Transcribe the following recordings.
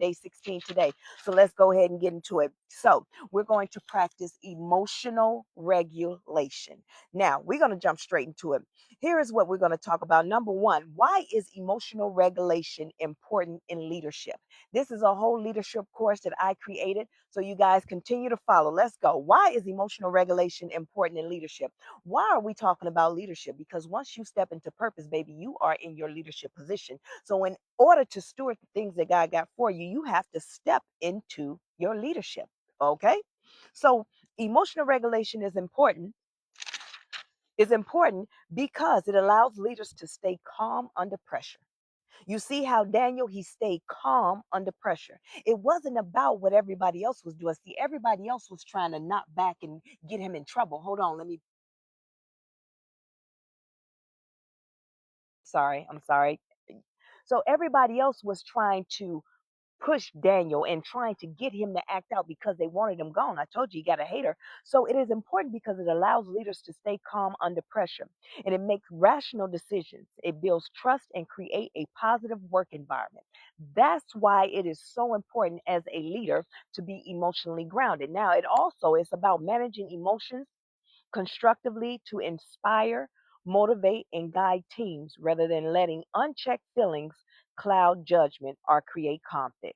day 16 today. So let's go ahead and get into it. So we're going to practice emotional regulation. Now we're going to jump straight into it. Here is what we're going to talk about. Number one, why is emotional regulation important in leadership? This is a whole leadership course that I created. So you guys continue to follow. Let's go. Why is emotional regulation important in leadership? Why are we talking about leadership? Because once you step into purpose, baby, you are in your leadership position. So in order to steward the things that God got for you, you have to step into your leadership. Okay? So emotional regulation is important because it allows leaders to stay calm under pressure. You see how Daniel, he stayed calm under pressure. It wasn't about what everybody else was doing. See, everybody else was trying to knock back and get him in trouble. Hold on, I'm sorry. So everybody else was trying to push Daniel and trying to get him to act out because they wanted him gone. I told you, you got a hater. So it is important because it allows leaders to stay calm under pressure, and it makes rational decisions. It builds trust and create a positive work environment. That's why it is so important as a leader to be emotionally grounded. Now, it also is about managing emotions constructively to inspire, motivate, and guide teams rather than letting unchecked feelings cloud judgment or create conflict,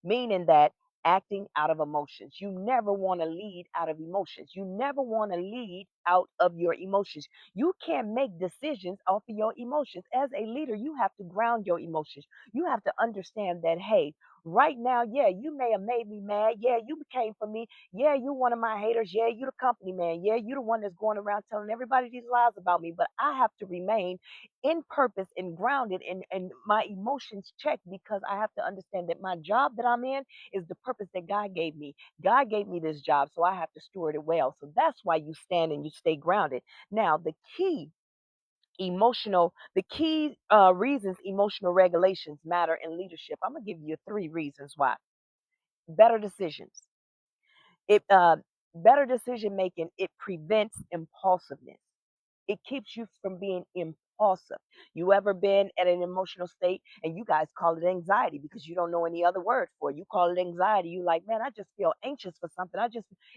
meaning that acting out of emotions. You never want to lead out of emotions. You never want to lead out of your emotions. You can't make decisions off of your emotions. As a leader, you have to ground your emotions. You have to understand that, hey, right now, yeah, you may have made me mad. Yeah, you came for me. Yeah, you one of my haters. Yeah, you the company man. Yeah, you the one that's going around telling everybody these lies about me. But I have to remain in purpose and grounded and my emotions checked because I have to understand that my job that I'm in is the purpose that God gave me. God gave me this job, so I have to steward it well. So that's why you stand and you stay grounded. Now, the key reasons emotional regulations matter in leadership. I'm gonna give you three reasons why. Better decisions. It better decision making. It prevents impulsiveness. It keeps you from being impulsive. You ever been at an emotional state and you guys call it anxiety because you don't know any other word for it. You call it anxiety. You like, man, I just feel anxious for something.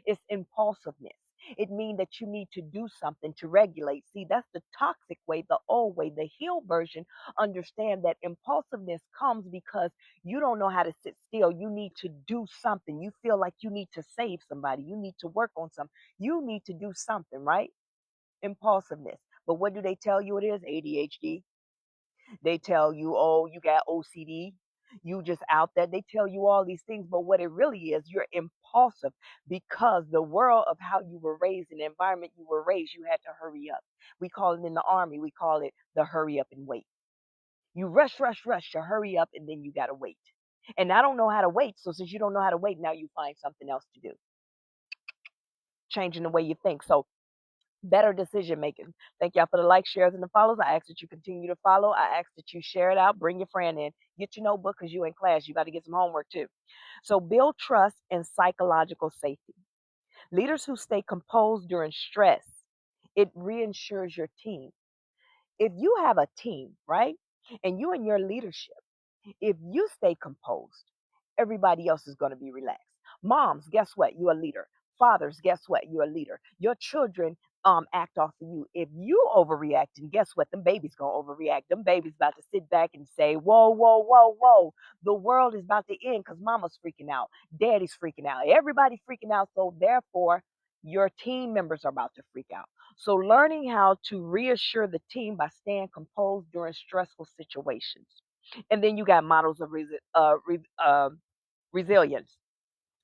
It's impulsiveness. It means that you need to do something to regulate. See, that's the toxic way, the old way. The healed version understand that impulsiveness comes because you don't know how to sit still. You need to do something. You feel like you need to save somebody. You need to work on something. You need to do something, right? Impulsiveness. But what do they tell you it is? ADHD. They tell you, oh, you got OCD. You just out there. They tell you all these things, but what it really is, you're impulsive because the world of how you were raised, in the environment you were raised, you had to hurry up. We call it in the army, we call it the hurry up and wait. You rush, rush, rush to hurry up, and then you got to wait. And I don't know how to wait. So since you don't know how to wait, now you find something else to do, changing the way you think. So better decision making. Thank y'all for the likes, shares, and the follows. I ask that you continue to follow. I ask that you share it out. Bring your friend in. Get your notebook because you in class. You got to get some homework too. So build trust and psychological safety. Leaders who stay composed during stress, it reassures your team. If you have a team, right, and you and your leadership, if you stay composed, everybody else is going to be relaxed. Moms, guess what? You're a leader. Fathers, guess what? You're a leader. Your children act off of you. If you overreact, and guess what? Them babies gonna overreact. Them babies about to sit back and say, whoa, whoa, whoa, whoa. The world is about to end because mama's freaking out. Daddy's freaking out. Everybody's freaking out. So therefore, your team members are about to freak out. So learning how to reassure the team by staying composed during stressful situations. And then you got models of resilience.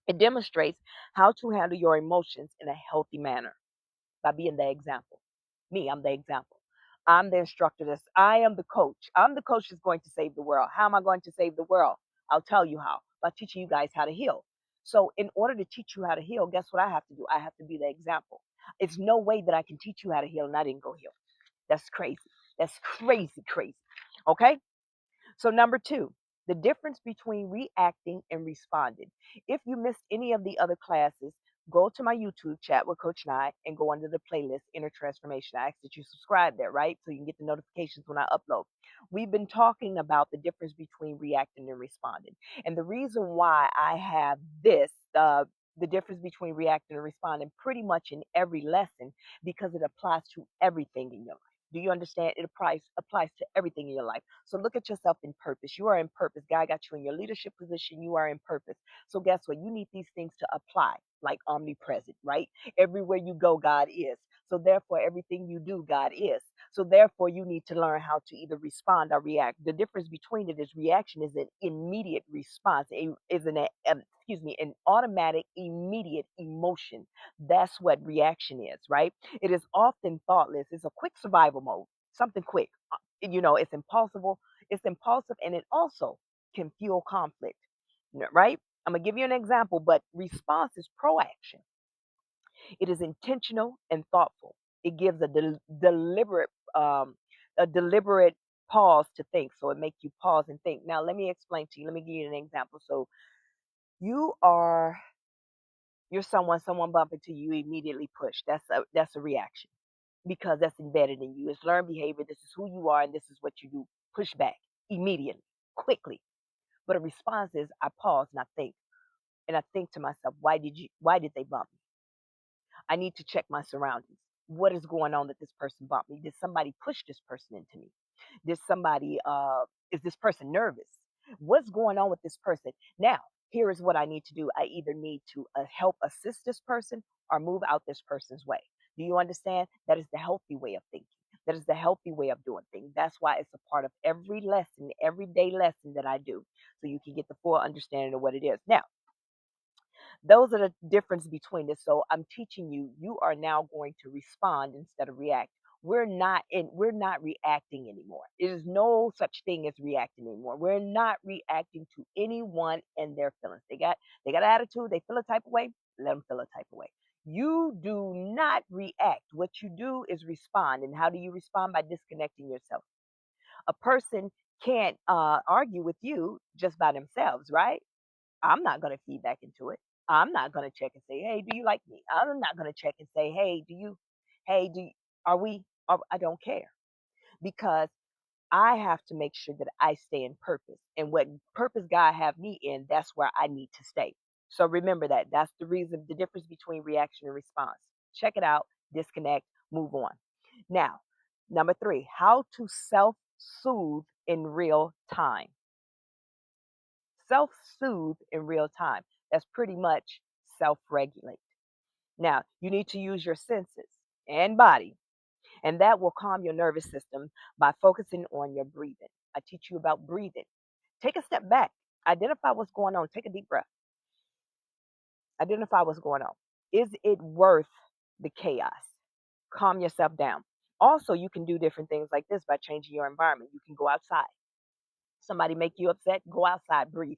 It demonstrates how to handle your emotions in a healthy manner by being the example. Me, I'm the example. I'm the instructor. I am the coach. I'm the coach that's going to save the world. How am I going to save the world? I'll tell you how, by teaching you guys how to heal. So in order to teach you how to heal, guess what I have to do? I have to be the example. It's no way that I can teach you how to heal and I didn't go heal. That's crazy. That's crazy, crazy. Okay? So, number two, the difference between reacting and responding. If you missed any of the other classes, go to my YouTube chat with Coach Nye and go under the playlist Inner Transformation. I ask that you subscribe there, right? So you can get the notifications when I upload. We've been talking about the difference between reacting and responding. And the reason why I have this, the difference between reacting and responding pretty much in every lesson, because it applies to everything in your life. Do you understand? It applies to everything in your life. So look at yourself in purpose. You are in purpose. God got you in your leadership position. You are in purpose. So guess what? You need these things to apply, like omnipresent, right? Everywhere you go, God is. So therefore, everything you do, God is. So therefore, you need to learn how to either respond or react. The difference between it is reaction is an immediate response, is an automatic, immediate emotion. That's what reaction is, right? It is often thoughtless. It's a quick survival mode, something quick. It's impulsive, and it also can fuel conflict, right? I'm gonna give you an example, but response is proaction. It is intentional and thoughtful. It gives a deliberate pause to think. So it makes you pause and think. Now, let me explain to you. Let me give you an example. So you are you're someone bump into you, you immediately push. That's a reaction, because that's embedded in you. It's learned behavior. This is who you are, and this is what you do. Push back immediately, quickly. But a response is I pause and I think. And I think to myself, why did they bump me? I need to check my surroundings. What is going on that this person bumped me? Did somebody push this person into me? Did somebody is this person nervous? What's going on with this person? Now, here is what I need to do. I either need to help assist this person or move out this person's way. Do you understand? That is the healthy way of thinking. That is the healthy way of doing things. That's why it's a part of every lesson, everyday lesson that I do, so you can get the full understanding of what it is. Now, those are the difference between this. So I'm teaching you, you are now going to respond instead of react. We're not reacting anymore. There is no such thing as reacting anymore. We're not reacting to anyone and their feelings. They got attitude, they feel a type of way, let them feel a type of way. You do not react. What you do is respond. And how do you respond? By disconnecting yourself. A person can't argue with you just by themselves, right? I'm not going to feed back into it. I'm not going to check and say, hey, do you like me? I'm not going to check and say, hey, are we, I don't care, because I have to make sure that I stay in purpose, and what purpose God have me in, that's where I need to stay. So remember that. That's the reason, the difference between reaction and response. Check it out, disconnect, move on. Now, number 3, how to self-soothe in real time. Self-soothe in real time. That's pretty much self-regulate. Now, you need to use your senses and body, and that will calm your nervous system by focusing on your breathing. I teach you about breathing. Take a step back, identify what's going on, take a deep breath, identify what's going on. Is it worth the chaos? Calm yourself down. Also, you can do different things like this by changing your environment. You can go outside. Somebody make you upset, go outside, breathe.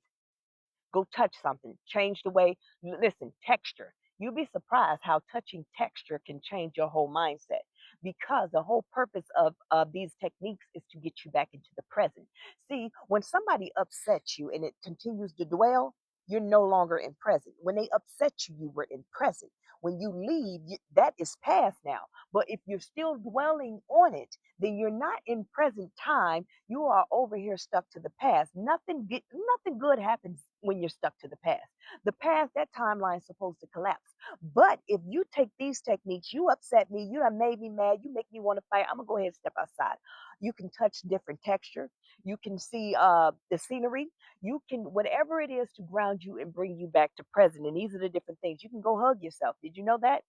Go touch something. Change the way. Listen, texture. You'll be surprised how touching texture can change your whole mindset, because the whole purpose of these techniques is to get you back into the present. See, when somebody upsets you and it continues to dwell, you're no longer in present. When they upset you, you were in present. When you leave, that is past now. But if you're still dwelling on it, then you're not in present time. You are over here stuck to the past. Nothing good happens when you're stuck to the past. The past, that timeline is supposed to collapse. But if you take these techniques, you upset me, you done made me mad, you make me want to fight, I'm gonna go ahead and step outside. You can touch different texture. You can see the scenery. You can, whatever it is to ground you and bring you back to present. And these are the different things. You can go hug yourself. Did you know that?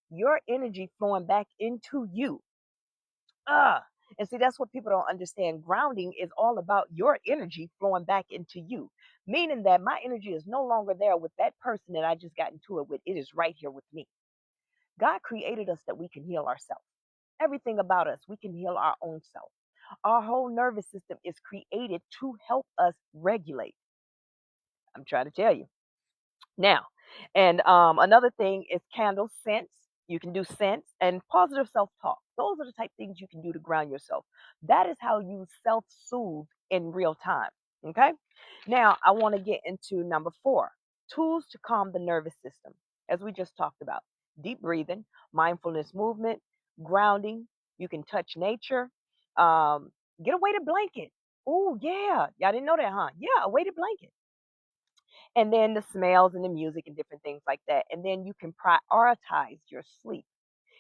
Your energy flowing back into you. Ah, and see, that's what people don't understand. Grounding is all about your energy flowing back into you, meaning that my energy is no longer there with that person that I just got into it with. It is right here with me. God created us that we can heal ourselves. Everything about us, we can heal our own self. Our whole nervous system is created to help us regulate. I'm trying to tell you. Now, and another thing is candle scents. You can do scents and positive self talk. Those are the type of things you can do to ground yourself. That is how you self soothe in real time. Okay. Now, I want to get into number 4, tools to calm the nervous system. as we just talked about. Deep breathing, mindfulness movement, grounding. You can touch nature. Um, get a weighted blanket. Oh, yeah. Y'all didn't know that, huh? Yeah, a weighted blanket. And then the smells and the music and different things like that. And then you can prioritize your sleep,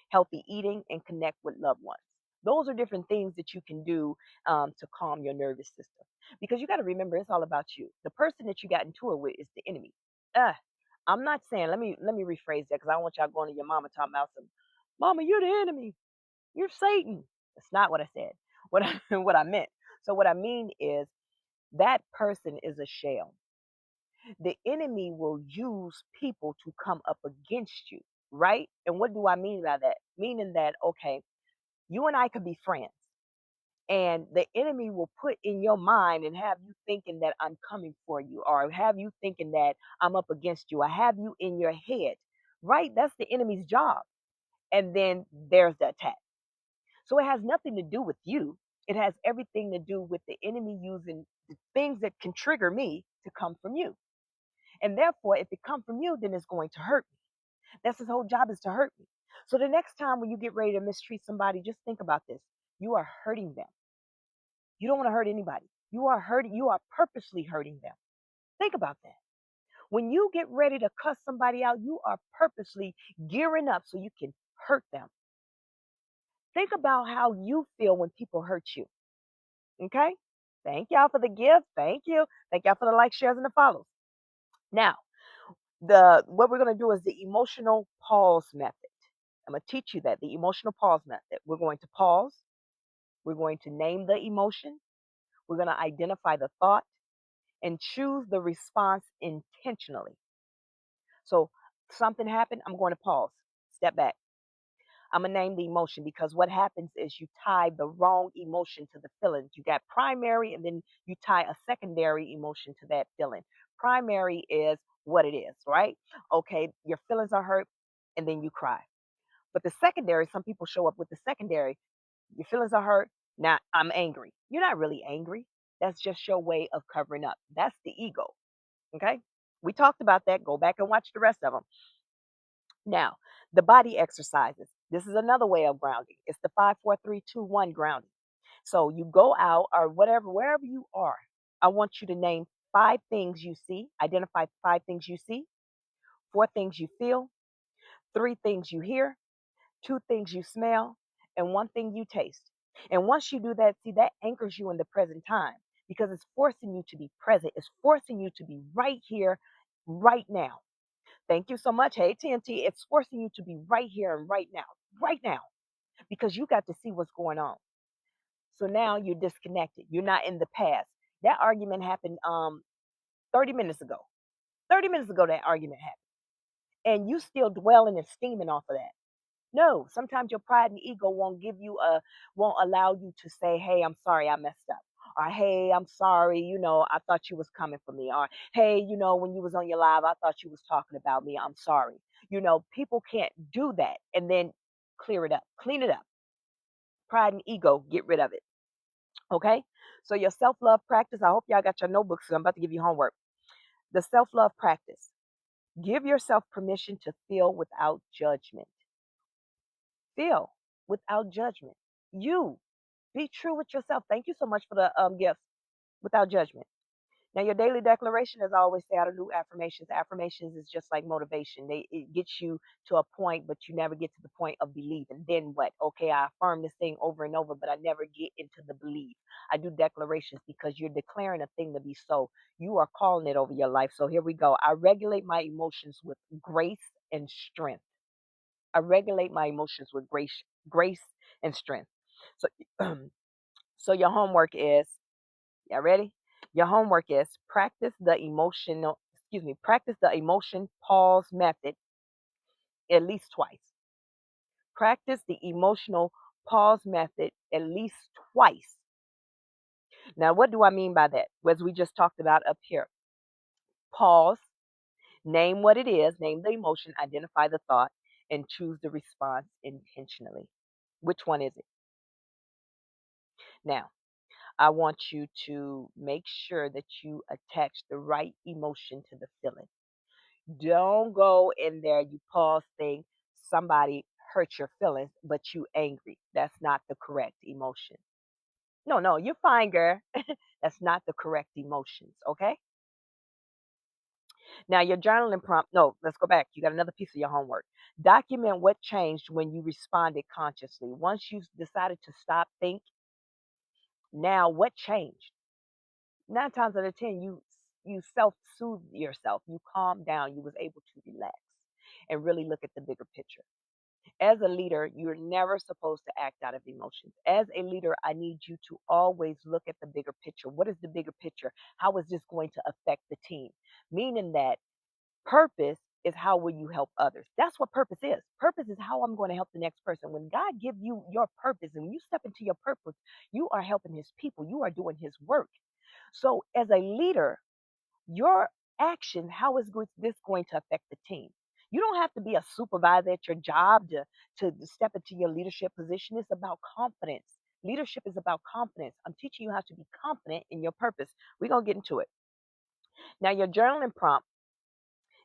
healthy eating, and connect with loved ones. Those are different things that you can do to calm your nervous system. Because you got to remember, it's all about you. The person that you got into it with is the enemy. Uh, I'm not saying. Let me rephrase that because I don't want y'all going to your mama talking about some. Mama, you're the enemy. You're Satan. That's not what I said. What I, what I meant. So what I mean is that person is a shell. The enemy will use people to come up against you, right? And what do I mean by that? Meaning that, okay, you and I could be friends, and the enemy will put in your mind and have you thinking that I'm coming for you, or have you thinking that I'm up against you, or have you in your head, right? That's the enemy's job. And then there's the attack. So it has nothing to do with you. It has everything to do with the enemy using the things that can trigger me to come from you. And therefore, if it comes from you, then it's going to hurt me. That's his whole job, is to hurt me. So the next time when you get ready to mistreat somebody, just think about this. You are hurting them. You don't want to hurt anybody. You are purposely hurting them. Think about that. When you get ready to cuss somebody out, you are purposely gearing up so you can hurt them. Think about how you feel when people hurt you. Okay? Thank y'all for the gift. Thank you. Thank y'all for the likes, shares, and the follows. Now, the what we're going to do is the emotional pause method. I'm going to teach you that, the emotional pause method. We're going to pause. We're going to name the emotion. We're going to identify the thought and choose the response intentionally. So something happened, I'm going to pause, step back. I'm going to name the emotion, because what happens is you tie the wrong emotion to the feelings. You got primary, and then you tie a secondary emotion to that feeling. Primary is what it is, right? Okay, your feelings are hurt, and then you cry. But the secondary, some people show up with the secondary. Your feelings are hurt. Now I'm angry. You're not really angry. That's just your way of covering up. That's the ego. Okay. We talked about that. Go back and watch the rest of them. Now, the body exercises. This is another way of grounding. It's the 5, 4, 3, 2, 1 grounding. So you go out or whatever, wherever you are. I want you to name 5 things you see. Identify 5 things you see, 4 things you feel, 3 things you hear, 2 things you smell, and 1 thing you taste. And once you do that, see, that anchors you in the present time, because it's forcing you to be present. It's forcing you to be right here, right now. Thank you so much. Hey, TNT, it's forcing you to be right here and right now, because you got to see what's going on. So now you're disconnected. You're not in the past. That argument happened 30 minutes ago. 30 minutes ago, that argument happened. And you still dwelling and steaming off of that. No, sometimes your pride and ego won't allow you to say, "Hey, I'm sorry, I messed up." Or, "Hey, I'm sorry, I thought you was coming for me." Or, "Hey, when you was on your live, I thought you was talking about me. I'm sorry." People can't do that and then clear it up, clean it up. Pride and ego, get rid of it. Okay? So your self-love practice, I hope y'all got your notebooks, so I'm about to give you homework. The self-love practice. Give yourself permission to feel without judgment. Feel without judgment. You be true with yourself. Thank you so much for the gifts, without judgment. Now, your daily declaration, as I always say, I don't do affirmations. Affirmations is just like motivation. It gets you to a point, but you never get to the point of believing. Then what? Okay, I affirm this thing over and over, but I never get into the belief. I do declarations because you're declaring a thing to be so. You are calling it over your life. So here we go. I regulate my emotions with grace and strength. I regulate my emotions with grace and strength. So, so your homework is, y'all ready? Your homework is practice the emotion pause method at least twice. Practice the emotional pause method at least twice. Now, what do I mean by that? As we just talked about up here, pause, name what it is, name the emotion, identify the thought, and choose the response intentionally. Which one is it? Now, I want you to make sure that you attach the right emotion to the feeling. Don't go in there, you pause, think somebody hurt your feelings, but you angry. That's not the correct emotion. No, no, you're fine, girl. That's not the correct emotions, okay? Now, your journaling prompt, no, let's go back. You got another piece of your homework. Document what changed when you responded consciously. Once you decided to stop, think, now what changed? 9 times out of 10, you self-soothe yourself. You calm down. You was able to relax and really look at the bigger picture. As a leader, you're never supposed to act out of emotions. As a leader, I need you to always look at the bigger picture. What is the bigger picture? How is this going to affect the team? Meaning that purpose is how will you help others. That's what purpose is. Purpose is how I'm going to help the next person. When God give you your purpose and when you step into your purpose, you are helping his people. You are doing his work. So as a leader, your action, how is this going to affect the team? You don't have to be a supervisor at your job to step into your leadership position. It's about confidence. Leadership is about confidence. I'm teaching you how to be confident in your purpose. We're going to get into it. Now, your journaling prompt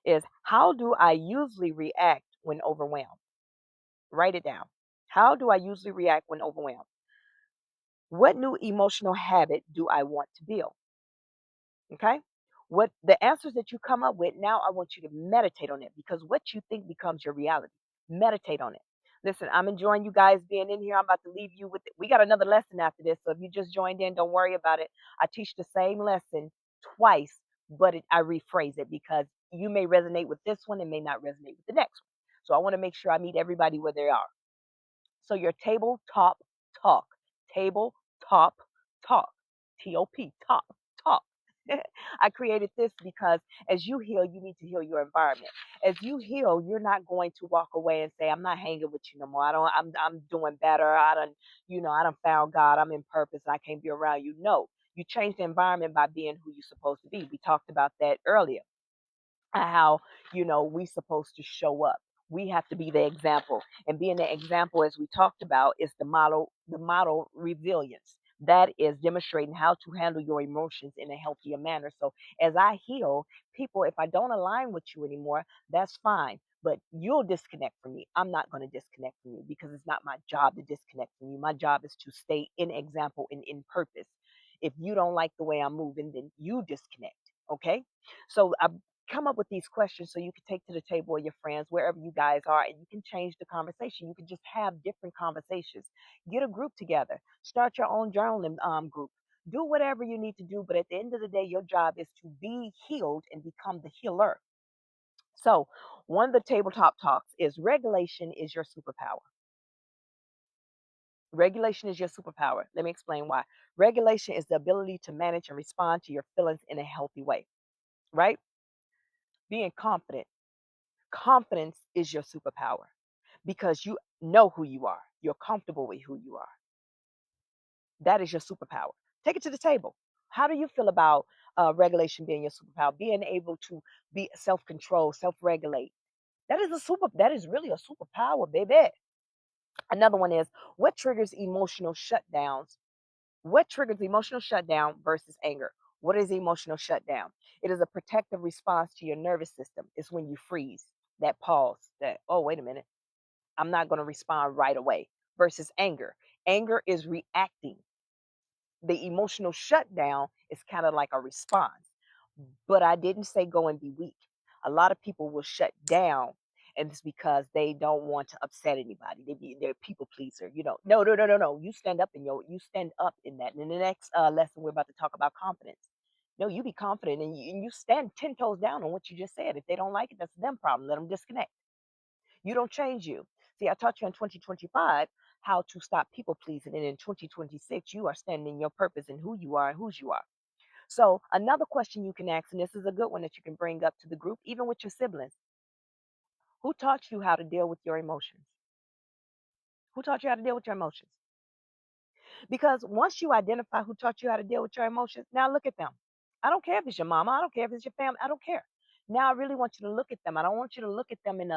is, how do I usually react when overwhelmed? Write it down. How do I usually react when overwhelmed? What new emotional habit do I want to build? Okay. What the answers that you come up with, now I want you to meditate on it, because what you think becomes your reality. Meditate on it. Listen, I'm enjoying you guys being in here. I'm about to leave you with we got another lesson after this. So if you just joined in, don't worry about it. I teach the same lesson twice, but I rephrase it because you may resonate with this one and may not resonate with the next one. So I want to make sure I meet everybody where they are. So your tabletop talk, tabletop talk, TOP, top, talk. I created this because as you heal, you need to heal your environment. As you heal, you're not going to walk away and say, "I'm not hanging with you no more. I'm doing better. I don't found God. I'm in purpose. I can't be around you." No, you change the environment by being who you're supposed to be. We talked about that earlier, how we supposed to show up. We have to be the example, and being the example, as we talked about, is the model resilience. That is demonstrating how to handle your emotions in a healthier manner. So as I heal people, if I don't align with you anymore, that's fine, but you'll disconnect from me. I'm not going to disconnect from you because it's not my job to disconnect from you. My job is to stay in example and in purpose. If you don't like the way I'm moving, then you disconnect. Okay. So I come up with these questions so you can take to the table with your friends, wherever you guys are, and you can change the conversation. You can just have different conversations. Get a group together. Start your own journaling group. Do whatever you need to do, but at the end of the day, your job is to be healed and become the healer. So, one of the tabletop talks is, regulation is your superpower. Regulation is your superpower. Let me explain why. Regulation is the ability to manage and respond to your feelings in a healthy way, right? Being confident. Confidence is your superpower because you know who you are. You're comfortable with who you are. That is your superpower. Take it to the table. How do you feel about regulation being your superpower? Being able to be self-control, self-regulate. That is really a superpower, baby. Another one is, what triggers emotional shutdowns? What triggers emotional shutdown versus anger? What is emotional shutdown? It is a protective response to your nervous system. It's when you freeze, that pause, that, oh, wait a minute, I'm not going to respond right away, versus anger. Anger is reacting. The emotional shutdown is kind of like a response. But I didn't say go and be weak. A lot of people will shut down, and it's because they don't want to upset anybody. They're a people pleaser. No, no, no, no, no. You stand up in that. And in the next lesson, we're about to talk about confidence. No, you be confident, and you stand 10 toes down on what you just said. If they don't like it, that's them problem. Let them disconnect. You don't change you. See, I taught you in 2025 how to stop people pleasing. And in 2026, you are standing in your purpose and who you are and whose you are. So, another question you can ask, and this is a good one that you can bring up to the group, even with your siblings. Who taught you how to deal with your emotions? Who taught you how to deal with your emotions? Because once you identify who taught you how to deal with your emotions, now look at them. I don't care if it's your mama. I don't care if it's your family. I don't care. Now I really want you to look at them. I don't want you to look at them in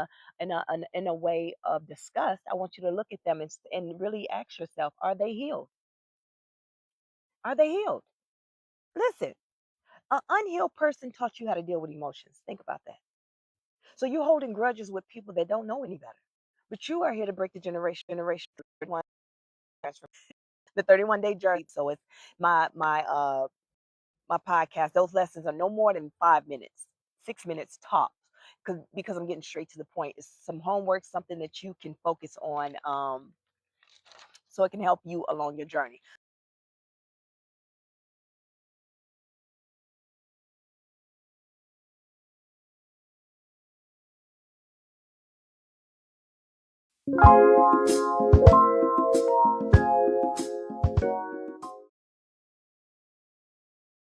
a way of disgust. I want you to look at them and really ask yourself, are they healed? Are they healed? Listen, an unhealed person taught you how to deal with emotions. Think about that. So you're holding grudges with people that don't know any better. But you are here to break the generation 31 the 31-day journey. So it's my podcast. Those lessons are no more than 5 minutes, 6 minutes tops. Because I'm getting straight to the point. It's some homework, something that you can focus on, so it can help you along your journey.